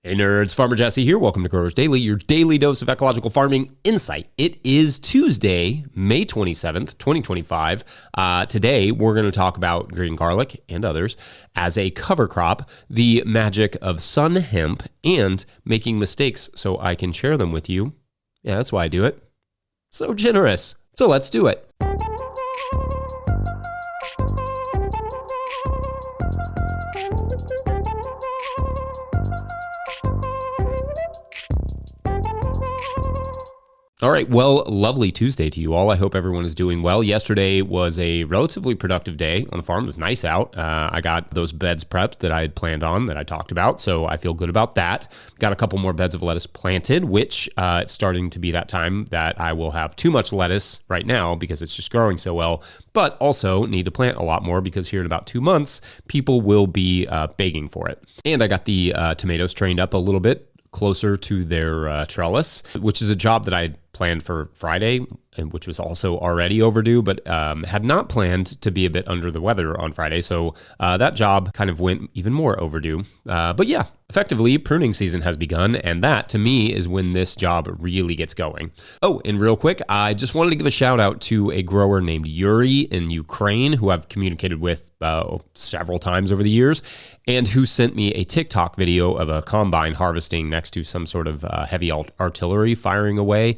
Hey nerds, Farmer Jesse here. Welcome to Growers Daily, your daily dose of ecological farming insight. It is Tuesday, May 27th, 2025. Today, we're going to talk about green garlic and others as a cover crop, the magic of sunn hemp, and making mistakes so I can share them with you. Yeah, that's why I do it. So generous. So let's do it. All right, well, lovely Tuesday to you all. I hope everyone is doing well. Yesterday was a relatively productive day on the farm. It was nice out. I got those beds prepped that I had planned on that I talked about, so I feel good about that. Got a couple more beds of lettuce planted, which it's starting to be that time that I will have too much lettuce right now because it's just growing so well, but also need to plant a lot more because here in about 2 months, people will be begging for it. And I got the tomatoes trained up a little bit closer to their trellis, which is a job that I planned for Friday, and which was also already overdue, but had not planned to be a bit under the weather on Friday. So that job kind of went even more overdue. But yeah, effectively, pruning season has begun, and that, to me, is when this job really gets going. Oh, and real quick, I just wanted to give a shout out to a grower named Yuri in Ukraine, who I've communicated with several times over the years, and who sent me a TikTok video of a combine harvesting next to some sort of heavy artillery firing away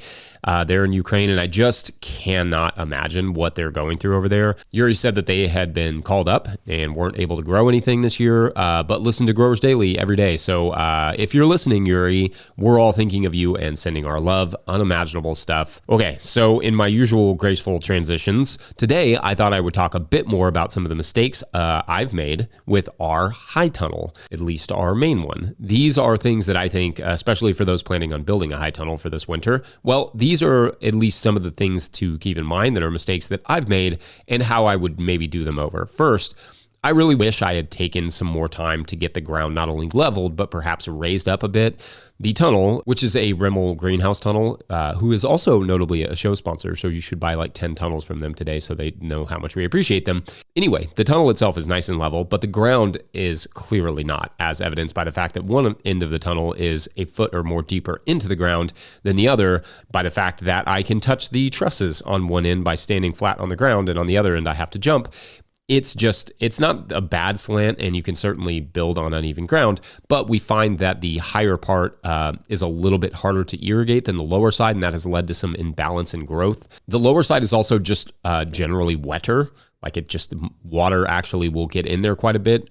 there in Ukraine, and I just cannot imagine what they're going through over there. Yuri said that they had been called up and weren't able to grow anything this year, but listen to Growers Daily every day. So if you're listening, Yuri, we're all thinking of you and sending our love. Unimaginable stuff. Okay, so in my usual graceful transitions, today I thought I would talk a bit more about some of the mistakes I've made with our high tunnel, at least our main one. These are things that I think, especially for those planning on building a high tunnel for this winter, well, these are at least some of the things to keep in mind that are mistakes that I've made and how I would maybe do them over. First, I really wish I had taken some more time to get the ground not only leveled, but perhaps raised up a bit. The tunnel, which is a Rimmel greenhouse tunnel, who is also notably a show sponsor, so you should buy like 10 tunnels from them today so they know how much we appreciate them. Anyway, the tunnel itself is nice and level, but the ground is clearly not, as evidenced by the fact that one end of the tunnel is a foot or more deeper into the ground than the other, by the fact that I can touch the trusses on one end by standing flat on the ground, and on the other end I have to jump. It's not a bad slant, and you can certainly build on uneven ground, but we find that the higher part is a little bit harder to irrigate than the lower side, and that has led to some imbalance in growth. The lower side is also just generally wetter. Like water actually will get in there quite a bit.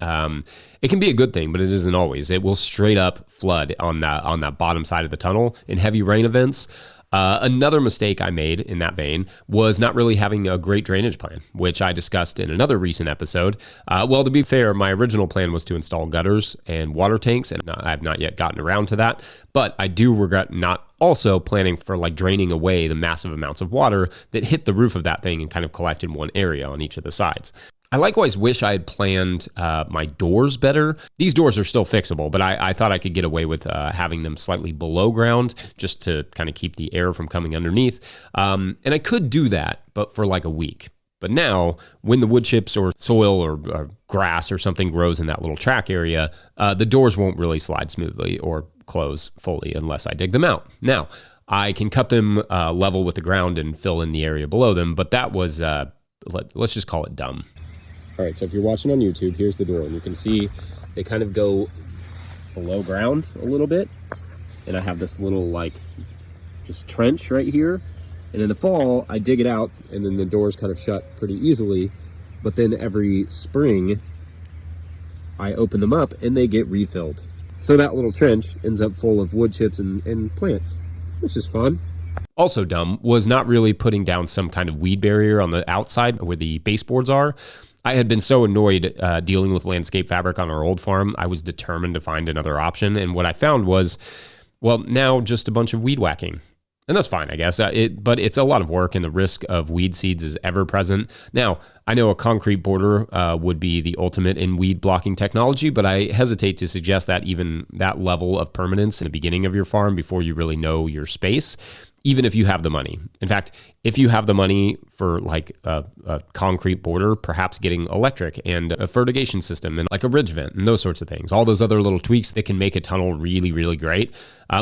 It can be a good thing, but it isn't always. It will straight up flood on that bottom side of the tunnel in heavy rain events. Another mistake I made in that vein was not really having a great drainage plan, which I discussed in another recent episode. Well, to be fair, my original plan was to install gutters and water tanks, and I have not yet gotten around to that. But I do regret not also planning for draining away the massive amounts of water that hit the roof of that thing and kind of collect in one area on each of the sides. I likewise wish I had planned my doors better. These doors are still fixable, but I thought I could get away with having them slightly below ground just to kind of keep the air from coming underneath. And I could do that, but for like a week. But now, when the wood chips or soil or grass or something grows in that little track area, the doors won't really slide smoothly or close fully unless I dig them out. Now, I can cut them level with the ground and fill in the area below them, but that was, let's just call it dumb. All right, so if you're watching on YouTube, here's the door, and you can see they kind of go below ground a little bit, and I have this little just trench right here, and in the fall I dig it out, and then the doors kind of shut pretty easily, but then every spring I open them up and they get refilled. So that little trench ends up full of wood chips and plants, which is fun. Also dumb was not really putting down some kind of weed barrier on the outside where the baseboards are. I had been so annoyed dealing with landscape fabric on our old farm, I was determined to find another option. And what I found was, well, now just a bunch of weed whacking. And that's fine, I guess. But it's a lot of work, and the risk of weed seeds is ever present. Now, I know a concrete border would be the ultimate in weed blocking technology, but I hesitate to suggest that even that level of permanence in the beginning of your farm before you really know your space, even if you have the money. In fact, if you have the money for like a concrete border, perhaps getting electric and a fertigation system and like a ridge vent and those sorts of things, all those other little tweaks that can make a tunnel really, really great,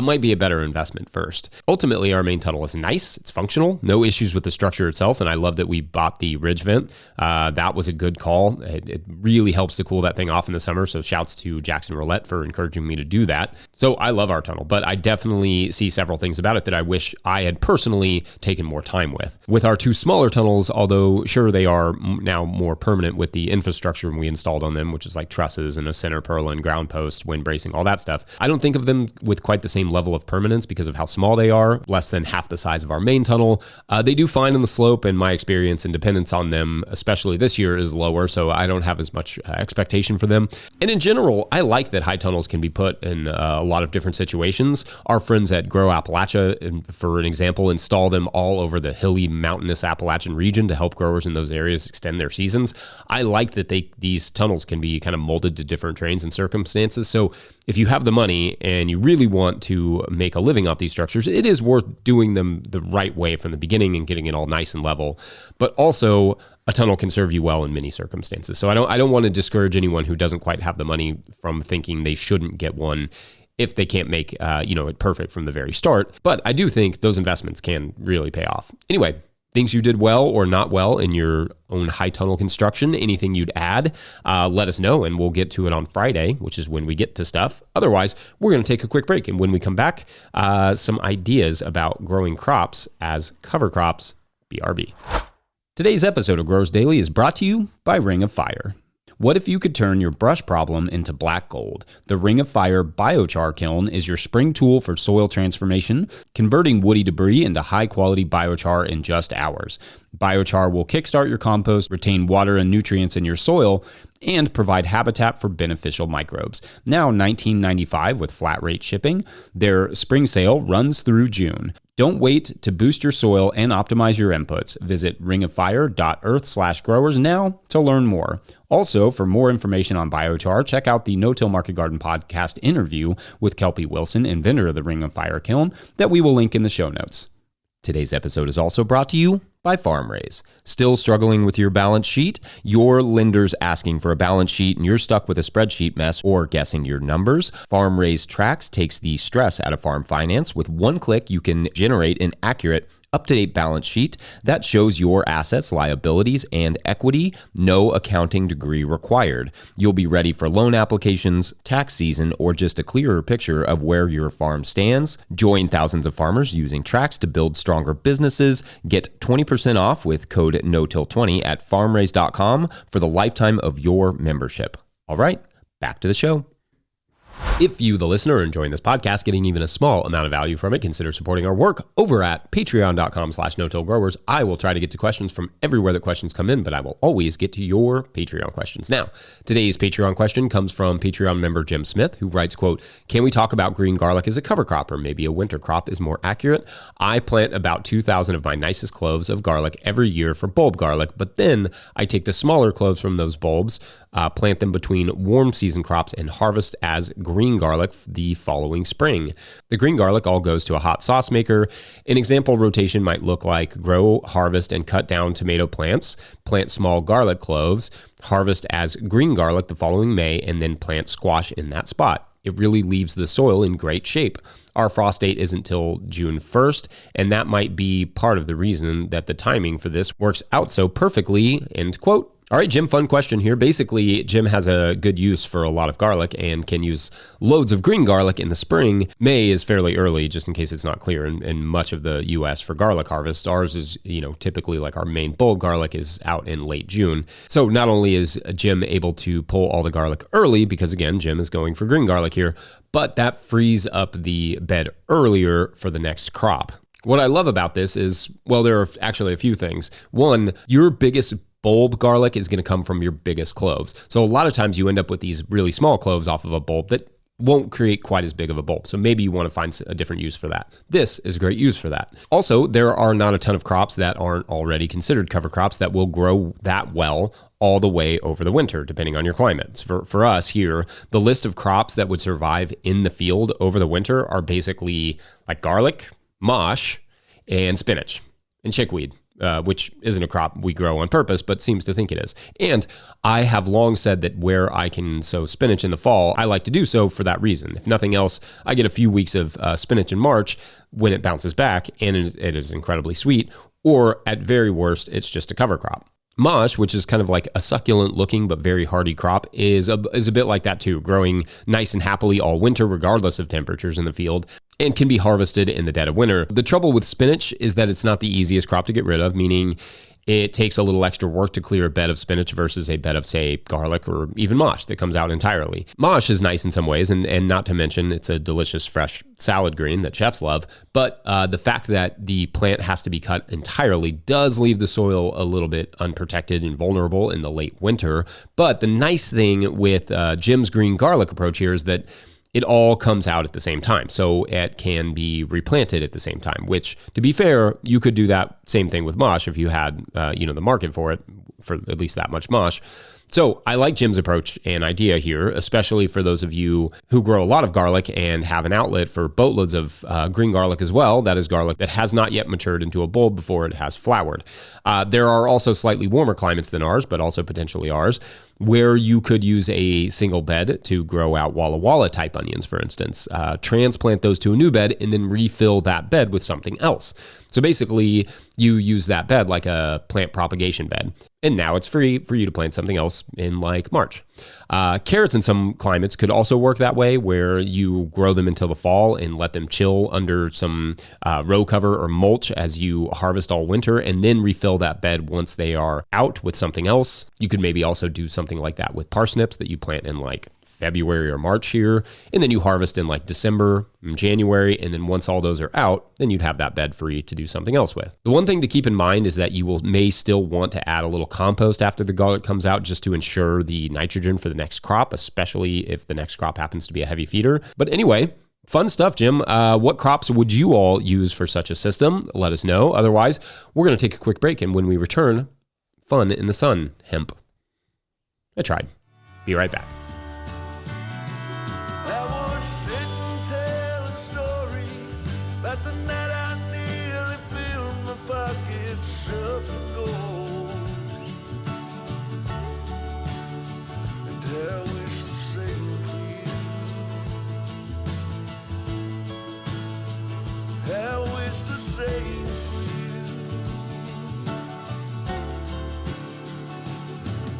might be a better investment first. Ultimately, our main tunnel is nice. It's functional. No issues with the structure itself. And I love that we bought the ridge vent. That was a good call. It really helps to cool that thing off in the summer. So shouts to Jackson Roulette for encouraging me to do that. So I love our tunnel, but I definitely see several things about it that I wish I had personally taken more time with. With our two smaller tunnels, although sure they are now more permanent with the infrastructure we installed on them, which is like trusses and a center purlin, ground post, wind bracing, all that stuff. I don't think of them with quite the same level of permanence because of how small they are, less than half the size of our main tunnel. They do fine on the slope, and my experience and dependence on them, especially this year, is lower, so I don't have as much expectation for them. And in general, I like that high tunnels can be put in a lot of different situations. Our friends at Grow Appalachia, for an example, install them all over the hilly, mountainous Appalachian region to help growers in those areas extend their seasons. I like that these tunnels can be kind of molded to different terrains and circumstances. So if you have the money and you really want to make a living off these structures, it is worth doing them the right way from the beginning and getting it all nice and level. But also, a tunnel can serve you well in many circumstances. So I don't want to discourage anyone who doesn't quite have the money from thinking they shouldn't get one if they can't make it perfect from the very start. But I do think those investments can really pay off. Anyway, things you did well or not well in your own high tunnel construction, anything you'd add, let us know, and we'll get to it on Friday, which is when we get to stuff. Otherwise, we're going to take a quick break, and when we come back, some ideas about growing crops as cover crops, BRB. Today's episode of Growers Daily is brought to you by Ring of Fire. What if you could turn your brush problem into black gold? The Ring of Fire biochar kiln is your spring tool for soil transformation, converting woody debris into high-quality biochar in just hours. Biochar will kickstart your compost, retain water and nutrients in your soil, and provide habitat for beneficial microbes. Now $19.95 with flat rate shipping. Their spring sale runs through June. Don't wait to boost your soil and optimize your inputs. Visit ringoffire.earth/growers now to learn more. Also, for more information on biochar, check out the No-Till Market Garden podcast interview with Kelley Wilson, inventor of the Ring of Fire kiln, that we will link in the show notes. Today's episode is also brought to you by FarmRaise. Still struggling with your balance sheet? Your lender's asking for a balance sheet and you're stuck with a spreadsheet mess or guessing your numbers? FarmRaise Tracks takes the stress out of farm finance. With one click, you can generate an accurate, up-to-date balance sheet that shows your assets, liabilities, and equity. No accounting degree required. You'll be ready for loan applications, tax season, or just a clearer picture of where your farm stands. Join thousands of farmers using Tracks to build stronger businesses. Get 20% off with code NOTIL20 at farmraise.com for the lifetime of your membership. All right, back to the show. If you, the listener, are enjoying this podcast, getting even a small amount of value from it, consider supporting our work over at patreon.com/no-till-growers. I will try to get to questions from everywhere that questions come in, but I will always get to your Patreon questions. Now, today's Patreon question comes from Patreon member Jim Smith, who writes, quote, "Can we talk about green garlic as a cover crop, or maybe a winter crop is more accurate? I plant about 2,000 of my nicest cloves of garlic every year for bulb garlic, but then I take the smaller cloves from those bulbs, plant them between warm season crops, and harvest as green garlic the following spring. The green garlic all goes to a hot sauce maker. An example rotation might look like grow, harvest, and cut down tomato plants, plant small garlic cloves, harvest as green garlic the following May, and then plant squash in that spot. It really leaves the soil in great shape. Our frost date isn't till June 1st, and that might be part of the reason that the timing for this works out so perfectly," end quote. All right, Jim, fun question here. Basically, Jim has a good use for a lot of garlic and can use loads of green garlic in the spring. May is fairly early, just in case it's not clear in much of the U.S. for garlic harvest. Ours is, typically like our main bulb garlic is out in late June. So not only is Jim able to pull all the garlic early, because again, Jim is going for green garlic here, but that frees up the bed earlier for the next crop. What I love about this is, well, there are actually a few things. One, your biggest bulb garlic is going to come from your biggest cloves. So a lot of times you end up with these really small cloves off of a bulb that won't create quite as big of a bulb. So maybe you want to find a different use for that. This is a great use for that. Also, there are not a ton of crops that aren't already considered cover crops that will grow that well all the way over the winter, depending on your climates. For us here, the list of crops that would survive in the field over the winter are basically like garlic, mosh, and spinach, and chickweed. Which isn't a crop we grow on purpose, but seems to think it is. And I have long said that where I can sow spinach in the fall, I like to do so for that reason. If nothing else, I get a few weeks of spinach in March when it bounces back, and it is incredibly sweet. Or at very worst, it's just a cover crop. Mosh, which is kind of like a succulent looking but very hardy crop, is a bit like that too, growing nice and happily all winter regardless of temperatures in the field, and can be harvested in the dead of winter. The trouble with spinach is that it's not the easiest crop to get rid of, meaning it takes a little extra work to clear a bed of spinach versus a bed of, say, garlic or even mosh that comes out entirely. Mosh is nice in some ways, and not to mention it's a delicious fresh salad green that chefs love, but the fact that the plant has to be cut entirely does leave the soil a little bit unprotected and vulnerable in the late winter. But the nice thing with Jim's green garlic approach here is that it all comes out at the same time. So it can be replanted at the same time, which, to be fair, you could do that same thing with mosh if you had, the market for it, for at least that much mosh. So I like Jim's approach and idea here, especially for those of you who grow a lot of garlic and have an outlet for boatloads of green garlic as well. That is garlic that has not yet matured into a bulb before it has flowered. There are also slightly warmer climates than ours, but also potentially ours, where you could use a single bed to grow out Walla Walla type onions, for instance. Transplant those to a new bed and then refill that bed with something else. So basically, you use that bed like a plant propagation bed, and now it's free for you to plant something else in like March. Carrots in some climates could also work that way, where you grow them until the fall and let them chill under some row cover or mulch as you harvest all winter, and then refill that bed once they are out with something else. You could maybe also do something like that with parsnips that you plant in like February or March here, and then you harvest in like December and January, and then once all those are out, then you'd have that bed free to do something else with. The one thing to keep in mind is that you may still want to add a little compost after the garlic comes out, just to ensure the nitrogen for the next crop, especially if the next crop happens to be a heavy feeder. But anyway, fun stuff, Jim. What crops would you all use for such a system? Let us know. Otherwise, we're going to take a quick break, and when we return, fun in the sun, hemp. I tried. Be right back.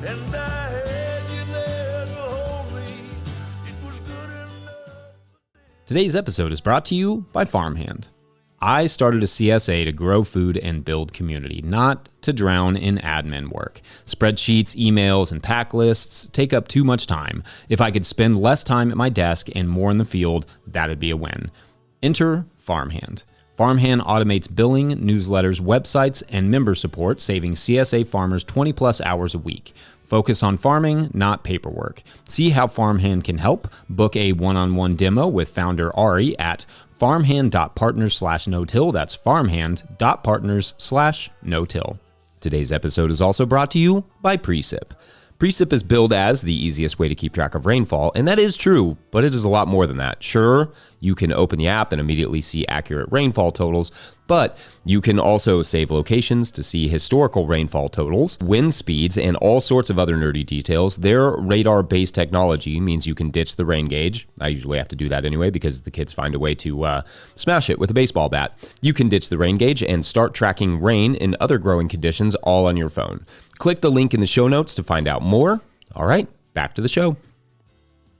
And I had you there to hold me. It was good enough. Today's episode is brought to you by Farmhand. I started a CSA to grow food and build community, not to drown in admin work. Spreadsheets, emails, and pack lists take up too much time. If I could spend less time at my desk and more in the field, that'd be a win. Enter Farmhand. Farmhand automates billing, newsletters, websites, and member support, saving CSA farmers 20 plus hours a week. Focus on farming, not paperwork. See how Farmhand can help. Book a one-on-one demo with founder Ari at farmhand.partners/no-till. That's farmhand.partners/no-till. Today's episode is also brought to you by Precip. Precip is billed as the easiest way to keep track of rainfall, and that is true, but it is a lot more than that. Sure, you can open the app and immediately see accurate rainfall totals, but you can also save locations to see historical rainfall totals, wind speeds, and all sorts of other nerdy details. Their radar-based technology means you can ditch the rain gauge. I usually have to do that anyway because the kids find a way to smash it with a baseball bat. You can ditch the rain gauge and start tracking rain and other growing conditions all on your phone. Click the link in the show notes to find out more. All right, back to the show.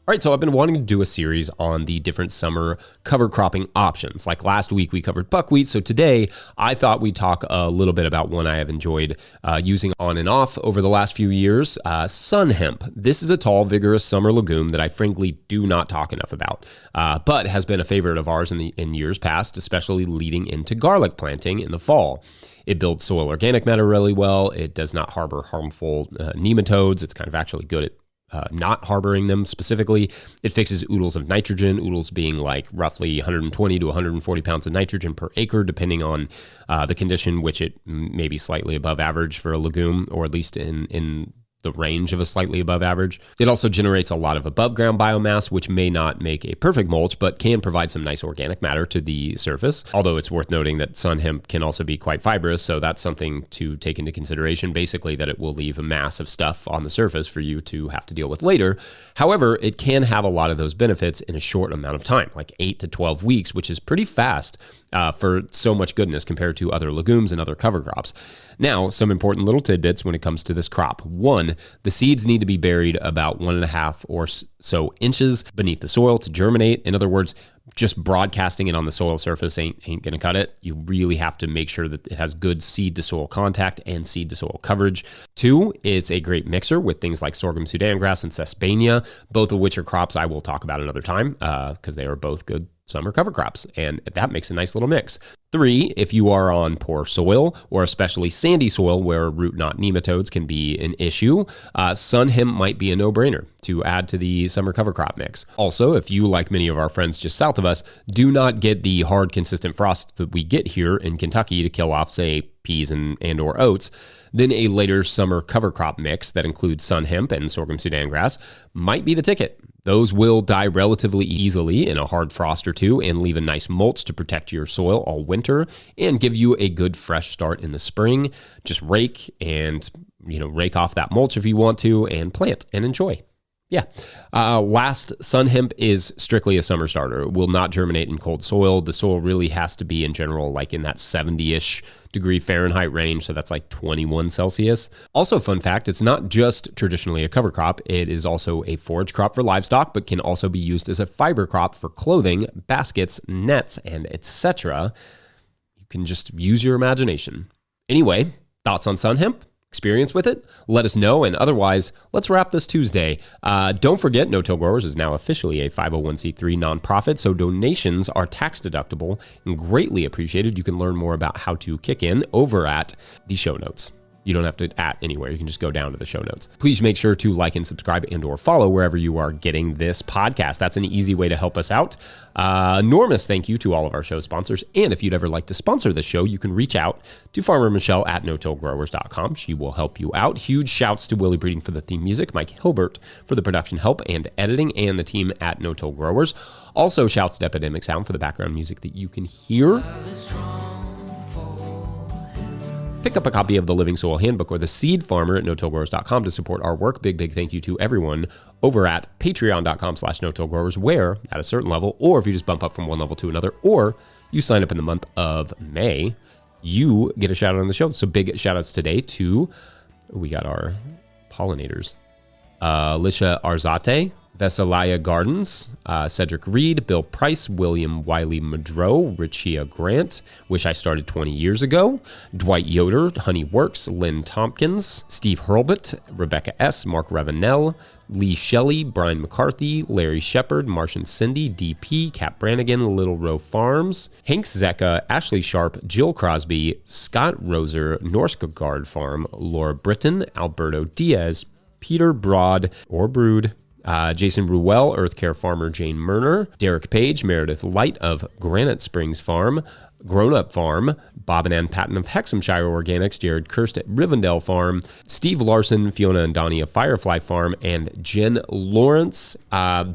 All right, so I've been wanting to do a series on the different summer cover cropping options. Like last week, we covered buckwheat. So today, I thought we'd talk a little bit about one I have enjoyed using on and off over the last few years, sunn hemp. This is a tall, vigorous summer legume that I frankly do not talk enough about, but has been a favorite of ours in years past, especially leading into garlic planting in the fall. It builds soil organic matter really well. It does not harbor harmful nematodes. It's kind of actually good at not harboring them specifically. It fixes oodles of nitrogen, oodles being like roughly 120 to 140 pounds of nitrogen per acre, depending on the condition, which it may be slightly above average for a legume, or at least in the range of a slightly above average. It also generates a lot of above ground biomass, which may not make a perfect mulch, but can provide some nice organic matter to the surface. Although it's worth noting that sun hemp can also be quite fibrous, so that's something to take into consideration. Basically, that it will leave a mass of stuff on the surface for you to have to deal with later. However, it can have a lot of those benefits in a short amount of time, like 8 to 12 weeks, which is pretty fast for so much goodness compared to other legumes and other cover crops. Now, some important little tidbits when it comes to this crop. One, the seeds need to be buried about 1.5 or so inches beneath the soil to germinate. In other words, just broadcasting it on the soil surface ain't going to cut it. You really have to make sure that it has good seed to soil contact and seed to soil coverage. Two, it's a great mixer with things like sorghum Sudan grass and sesbania, both of which are crops I will talk about another time because they are both good summer cover crops, and that makes a nice little mix. Three, if you are on poor soil or especially sandy soil where root knot nematodes can be an issue, sun hemp might be a no-brainer to add to the summer cover crop mix. Also, if you, like many of our friends just south of us, do not get the hard, consistent frost that we get here in Kentucky to kill off, say, peas and or oats, then a later summer cover crop mix that includes sun hemp and sorghum Sudan grass might be the ticket. Those will die relatively easily in a hard frost or two and leave a nice mulch to protect your soil all winter and give you a good fresh start in the spring. Just rake off that mulch if you want to and plant and enjoy. Yeah. Last, sun hemp is strictly a summer starter. It will not germinate in cold soil. The soil really has to be in general like in that 70-ish degree Fahrenheit range. So that's like 21 Celsius. Also, fun fact, it's not just traditionally a cover crop. It is also a forage crop for livestock, but can also be used as a fiber crop for clothing, baskets, nets, and etc. You can just use your imagination. Anyway, thoughts on sun hemp? Experience with it? Let us know, and otherwise, let's wrap this Tuesday. Don't forget, No Till Growers is now officially a 501c3 nonprofit, so donations are tax deductible and greatly appreciated. You can learn more about how to kick in over at the show notes. You don't have to anywhere. You can just go down to the show notes. Please make sure to like and subscribe and or follow wherever you are getting this podcast. That's an easy way to help us out. Enormous thank you to all of our show sponsors. And if you'd ever like to sponsor the show, you can reach out to Farmer Michelle at notillgrowers.com. She will help you out. Huge shouts to Willie Breeding for the theme music, Mike Hilbert for the production help and editing, and the team at No Till Growers. Also, shouts to Epidemic Sound for the background music that you can hear. Pick up a copy of the Living Soil Handbook or the Seed Farmer at notillgrowers.com to support our work. Big thank you to everyone over at patreon.com/notillgrowers, where at a certain level, or if you just bump up from one level to another, or you sign up in the month of May, you get a shout out on the show. So big shout outs today to, we got our pollinators, Alicia Arzate, Vesalaya Gardens, Cedric Reed, Bill Price, William Wiley Madro, Richia Grant, Wish I Started 20 Years Ago, Dwight Yoder, Honey Works, Lynn Tompkins, Steve Hurlbut, Rebecca S., Mark Ravenel, Lee Shelley, Brian McCarthy, Larry Shepard, Martian Cindy, DP, Cap Brannigan, Little Row Farms, Hank Zecca, Ashley Sharp, Jill Crosby, Scott Roser, Norskogard Farm, Laura Britton, Alberto Diaz, Peter Broad or Brood, Jason Ruel, Earth Care Farmer Jane Murner, Derek Page, Meredith Light of Granite Springs Farm, Grown Up Farm, Bob and Ann Patton of Hexhamshire Organics, Jared Kirst at Rivendell Farm, Steve Larson, Fiona and Donnie of Firefly Farm, and Jen Lawrence.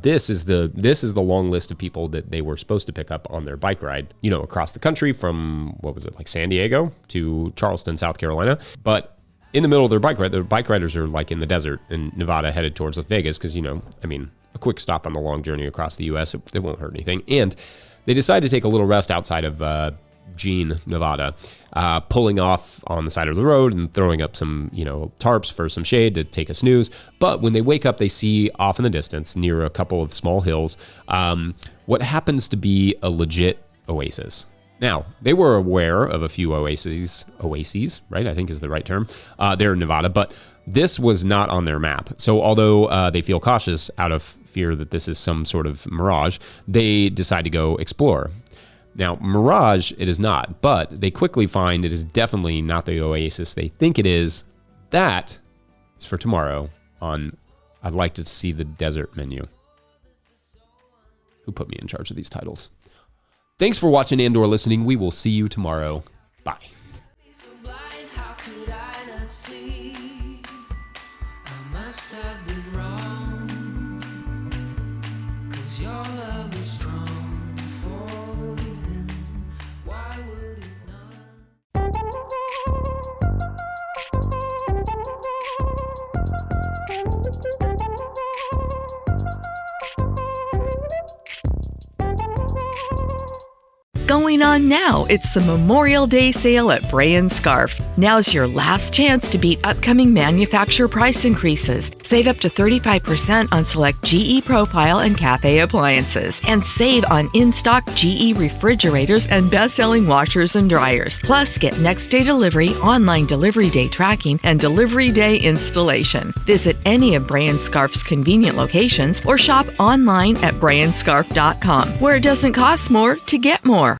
This is the long list of people that they were supposed to pick up on their bike ride, across the country from, like San Diego to Charleston, South Carolina. But in the middle of their bike ride, the bike riders are like in the desert in Nevada headed towards Las Vegas because, a quick stop on the long journey across the U.S., it won't hurt anything. And they decided to take a little rest outside of Jean, Nevada, pulling off on the side of the road and throwing up some, tarps for some shade to take a snooze. But when they wake up, they see off in the distance near a couple of small hills what happens to be a legit oasis. Now, they were aware of a few oases, right? I think is the right term. There in Nevada, but this was not on their map. So although they feel cautious out of fear that this is some sort of mirage, they decide to go explore. Now, mirage, it is not, but they quickly find it is definitely not the oasis they think it is. That is for tomorrow on I'd like to see the desert menu. Who put me in charge of these titles? Thanks for watching and/or listening. We will see you tomorrow. Bye. So blind, how could I not see? I must have been wrong. 'Cause your love is strong for him. Why would it not? Going on now, it's the Memorial Day sale at Bray & Scarf. Now's your last chance to beat upcoming manufacturer price increases. Save up to 35% on select GE Profile and Cafe appliances. And save on in-stock GE refrigerators and best-selling washers and dryers. Plus, get next-day delivery, online delivery day tracking, and delivery day installation. Visit any of Bray & Scarf's convenient locations or shop online at brayandscarf.com, where it doesn't cost more to get more.